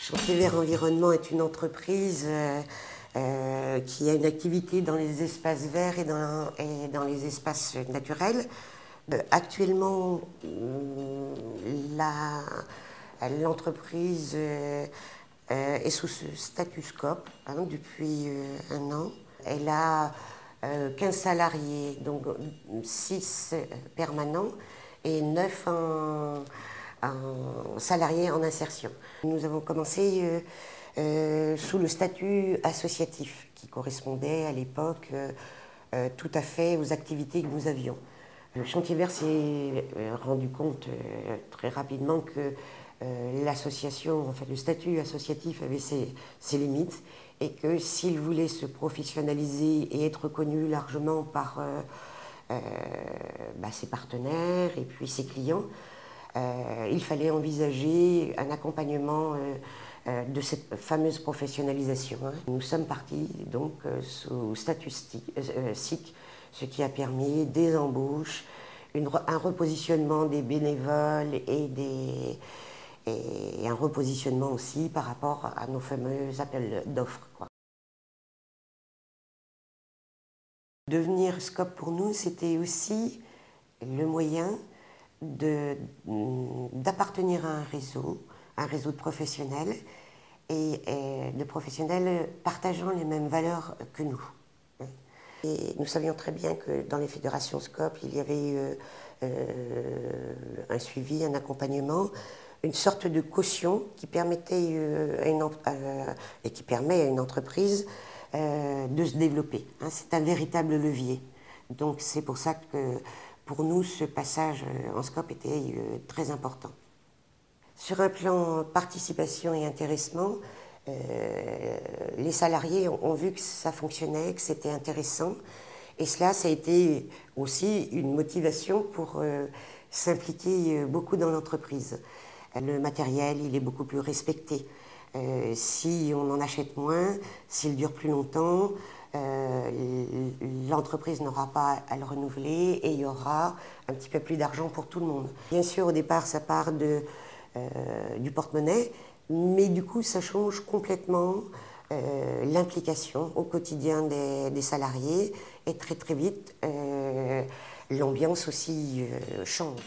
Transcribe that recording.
Chantier Vert Environnement est une entreprise qui a une activité dans les espaces verts et dans les espaces naturels. Actuellement, l'entreprise est sous ce statut SCOP depuis un an. Elle a 15 salariés, donc 6 permanents et 9 salariés en insertion. Nous avons commencé sous le statut associatif qui correspondait à l'époque tout à fait aux activités que nous avions. Le Chantier Vert s'est rendu compte très rapidement que l'association, enfin le statut associatif avait ses limites et que s'il voulait se professionnaliser et être reconnu largement par ses partenaires et puis ses clients, il fallait envisager un accompagnement de cette fameuse professionnalisation. Nous sommes partis donc sous statut SIC, ce qui a permis des embauches, un repositionnement des bénévoles et un repositionnement aussi par rapport à nos fameux appels d'offres. Devenir SCOP pour nous, c'était aussi le moyen d'appartenir à un réseau de professionnels et de professionnels partageant les mêmes valeurs que nous. Et nous savions très bien que dans les fédérations SCOP, il y avait un suivi, un accompagnement, une sorte de caution qui permettait et qui permet à une entreprise de se développer. C'est un véritable levier. Donc c'est pour ça que pour nous, ce passage en SCOP était très important. Sur un plan participation et intéressement, les salariés ont vu que ça fonctionnait, que c'était intéressant. Et cela, ça a été aussi une motivation pour s'impliquer beaucoup dans l'entreprise. Le matériel, il est beaucoup plus respecté. Si on en achète moins, s'il dure plus longtemps, l'entreprise n'aura pas à le renouveler et il y aura un petit peu plus d'argent pour tout le monde. Bien sûr, au départ, ça part du porte-monnaie, mais du coup, ça change complètement l'implication au quotidien des salariés et très très vite, l'ambiance aussi change.